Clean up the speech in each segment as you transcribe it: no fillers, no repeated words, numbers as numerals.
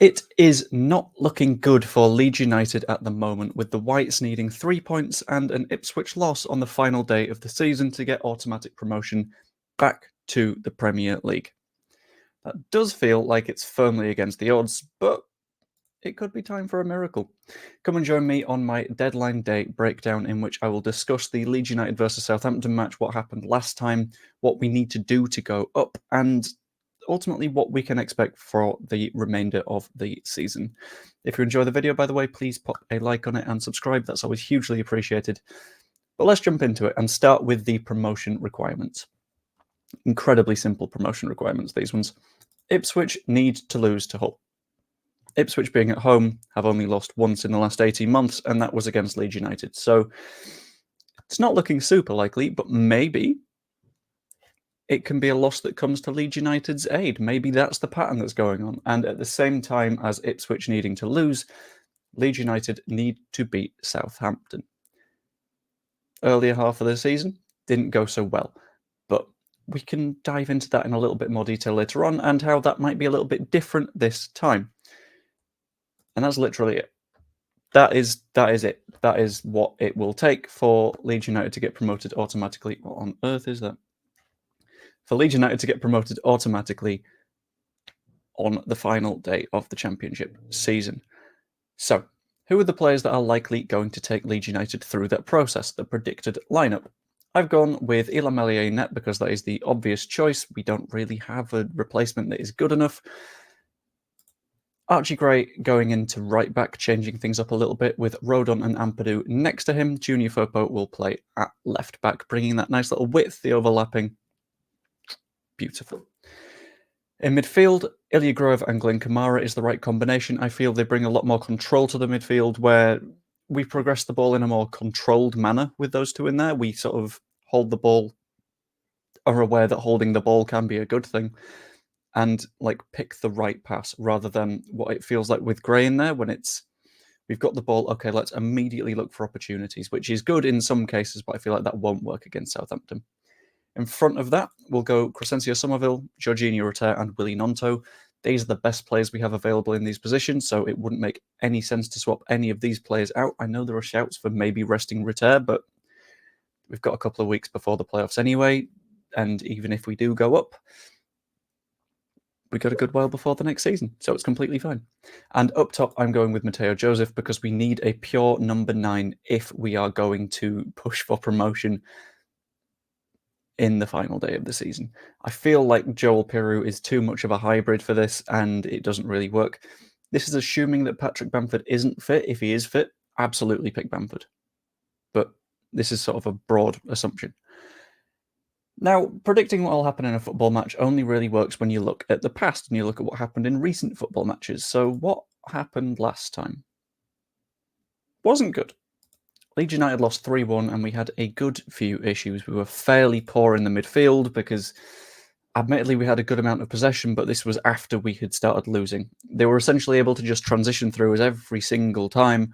It is not looking good for Leeds United at the moment, with the Whites needing 3 points and an Ipswich loss on the final day of the season to get automatic promotion back to the Premier League. That does feel like it's firmly against the odds, but it could be time for a miracle. Come and join me on my deadline day breakdown, in which I will discuss the Leeds United versus Southampton match, what happened last time, what we need to do to go up, and ultimately what we can expect for the remainder of the season. If you enjoy the video, by the way, please pop a like on it and subscribe. That's always hugely appreciated. But let's jump into it and start with the promotion requirements. Incredibly simple promotion requirements, these ones. Ipswich need to lose to Hull. Ipswich, being at home, have only lost once in the last 18 months, and that was against Leeds United. So it's not looking super likely, but maybe it can be a loss that comes to Leeds United's aid. Maybe that's the pattern that's going on. And at the same time as Ipswich needing to lose, Leeds United need to beat Southampton. Earlier half of the season didn't go so well, but we can dive into that in a little bit more detail later on, and how that might be a little bit different this time. And that's literally it. That is it. That is what it will take for Leeds United to get promoted automatically. What on earth is that? For Leeds United to get promoted automatically on the final day of the Championship season. So, who are the players that are likely going to take Leeds United through that process, the predicted lineup? I've gone with Illan Meslier in net because that is the obvious choice. We don't really have a replacement that is good enough. Archie Gray going into right back, changing things up a little bit with Rodon and Ampadu next to him. Junior Firpo will play at left back, bringing that nice little width, the overlapping. Beautiful. In midfield, Ilya Grove and Glenn Kamara is the right combination. I feel they bring a lot more control to the midfield, where we progress the ball in a more controlled manner with those two in there. We sort of hold the ball, are aware that holding the ball can be a good thing, and like pick the right pass rather than what it feels like with Gray in there when it's we've got the ball, okay, let's immediately look for opportunities, which is good in some cases, but I feel like that won't work against Southampton. In front of that, we'll go Crescencio Somerville, Jorginho Rotter, and Willy Gnonto. These are the best players we have available in these positions, so it wouldn't make any sense to swap any of these players out. I know there are shouts for maybe resting Rotter, but we've got a couple of weeks before the playoffs anyway, and even if we do go up, we got a good while before the next season, so it's completely fine. And up top, I'm going with Mateo Joseph because we need a pure number 9 if we are going to push for promotion in the final day of the season. I feel like Joel Piroe is too much of a hybrid for this, and it doesn't really work. This is assuming that Patrick Bamford isn't fit. If he is fit, absolutely pick Bamford. But this is sort of a broad assumption. Now, predicting what will happen in a football match only really works when you look at the past and you look at what happened in recent football matches. So what happened last time? Wasn't good. Leeds United lost 3-1 and we had a good few issues. We were fairly poor in the midfield because admittedly we had a good amount of possession, but this was after we had started losing. They were essentially able to just transition through us every single time,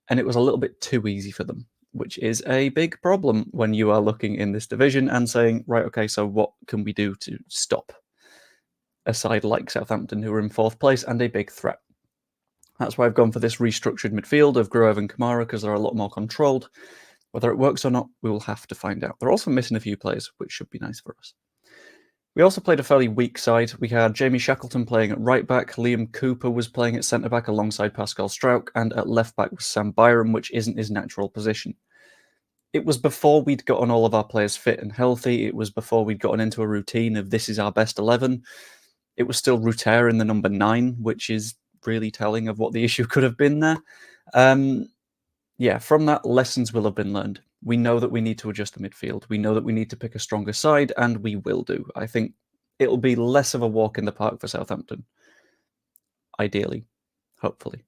and it was a little bit too easy for them, which is a big problem when you are looking in this division and saying, right, okay, so what can we do to stop a side like Southampton, who are in 4th place and a big threat? That's why I've gone for this restructured midfield of Grove and Kamara, because they're a lot more controlled. Whether it works or not, we will have to find out. They're also missing a few players, which should be nice for us. We also played a fairly weak side. We had Jamie Shackleton playing at right back, Liam Cooper was playing at centre back alongside Pascal Strauch, and at left back was Sam Byram, which isn't his natural position. It was before we'd gotten all of our players fit and healthy. It was before we'd gotten into a routine of this is our best 11. It was still Ruter in the number 9, which is really telling of what the issue could have been there. Yeah, from that, lessons will have been learned. We know that we need to adjust the midfield. We know that we need to pick a stronger side, and we will do. I think it'll be less of a walk in the park for Southampton. Ideally, hopefully.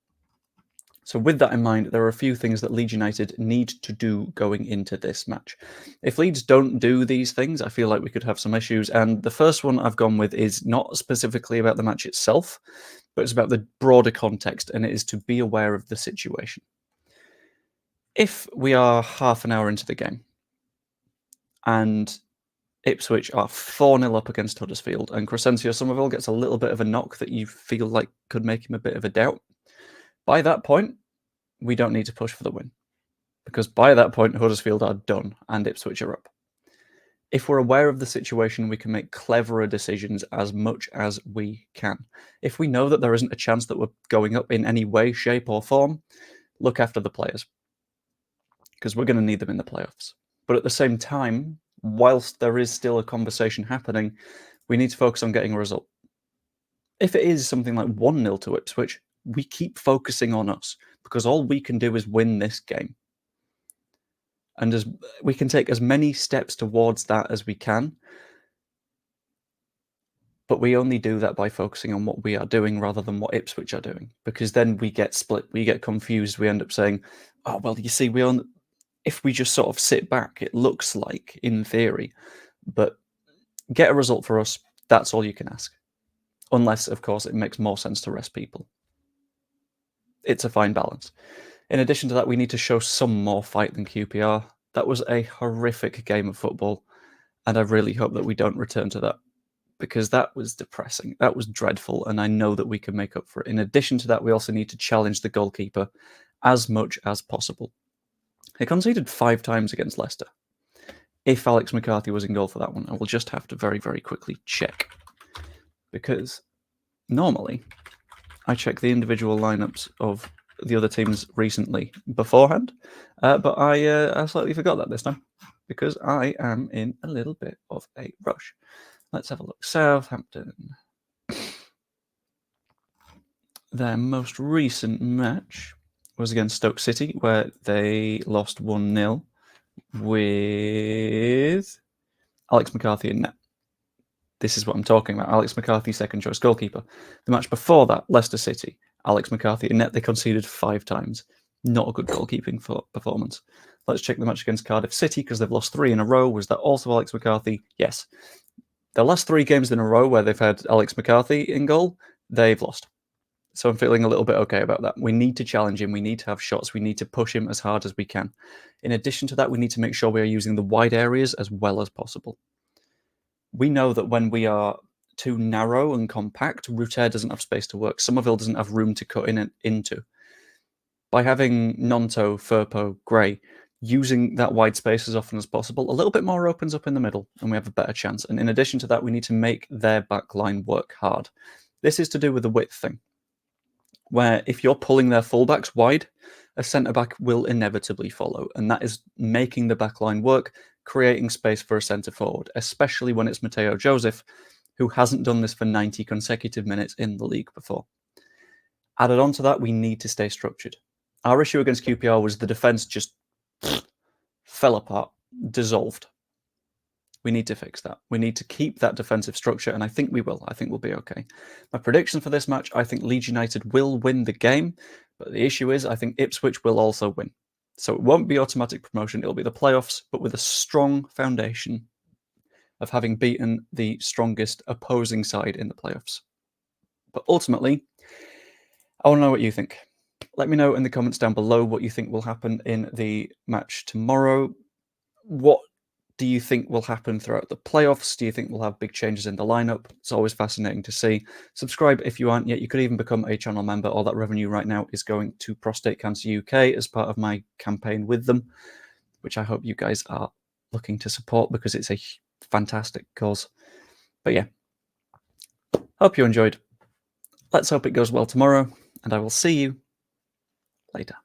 So with that in mind, there are a few things that Leeds United need to do going into this match. If Leeds don't do these things, I feel like we could have some issues. And the first one I've gone with is not specifically about the match itself, but it's about the broader context, and it is to be aware of the situation. If we are half an hour into the game and Ipswich are 4-0 up against Huddersfield, and Crescencio Somerville gets a little bit of a knock that you feel like could make him a bit of a doubt. By that point, we don't need to push for the win, because by that point, Huddersfield are done and Ipswich are up. If we're aware of the situation, we can make cleverer decisions as much as we can. If we know that there isn't a chance that we're going up in any way, shape, or form, look after the players, because we're going to need them in the playoffs. But at the same time, whilst there is still a conversation happening, we need to focus on getting a result. If it is something like 1-0 to Ipswich, we keep focusing on us, because all we can do is win this game. And as we can take as many steps towards that as we can, but we only do that by focusing on what we are doing rather than what Ipswich are doing, because then we get split, we get confused, we end up saying, oh, well, you see, if we just sort of sit back, it looks like, in theory, but get a result for us, that's all you can ask. Unless, of course, it makes more sense to rest people. It's a fine balance. In addition to that, we need to show some more fight than QPR. That was a horrific game of football, and I really hope that we don't return to that, because that was depressing. That was dreadful, and I know that we can make up for it. In addition to that, we also need to challenge the goalkeeper as much as possible. He conceded 5 times against Leicester. If Alex McCarthy was in goal for that one, I will just have to very, very quickly check, because normally I check the individual lineups of the other teams recently beforehand, but I slightly forgot that this time, because I am in a little bit of a rush. Let's have a look. Southampton. Their most recent match was against Stoke City, where they lost 1-0 with Alex McCarthy in net. This is what I'm talking about. Alex McCarthy, second choice goalkeeper. The match before that, Leicester City, Alex McCarthy in net. They conceded 5 times. Not a good goalkeeping performance. Let's check the match against Cardiff City, because they've lost 3 in a row. Was that also Alex McCarthy? Yes. The last 3 games in a row where they've had Alex McCarthy in goal, they've lost. So I'm feeling a little bit okay about that. We need to challenge him. We need to have shots. We need to push him as hard as we can. In addition to that, we need to make sure we are using the wide areas as well as possible. We know that when we are too narrow and compact, Ruter doesn't have space to work. Somerville doesn't have room to cut in and into. By having Nonto, Firpo, Gray, using that wide space as often as possible, a little bit more opens up in the middle, and we have a better chance. And in addition to that, we need to make their back line work hard. This is to do with the width thing, where if you're pulling their fullbacks wide, a centre-back will inevitably follow, and that is making the back line work, creating space for a centre-forward, especially when it's Mateo Joseph, who hasn't done this for 90 consecutive minutes in the league before. Added on to that, we need to stay structured. Our issue against QPR was the defence just fell apart, dissolved. We need to fix that. We need to keep that defensive structure, and I think we will. I think we'll be okay. My prediction for this match, I think Leeds United will win the game, but the issue is I think Ipswich will also win. So it won't be automatic promotion, it'll be the playoffs, but with a strong foundation of having beaten the strongest opposing side in the playoffs. But ultimately, I want to know what you think. Let me know in the comments down below what you think will happen in the match tomorrow. What do you think will happen throughout the playoffs? Do you think we'll have big changes in the lineup? It's always fascinating to see. Subscribe if you aren't yet. You could even become a channel member. All that revenue right now is going to Prostate Cancer UK as part of my campaign with them, which I hope you guys are looking to support because it's a fantastic cause. But yeah, hope you enjoyed. Let's hope it goes well tomorrow, and I will see you later.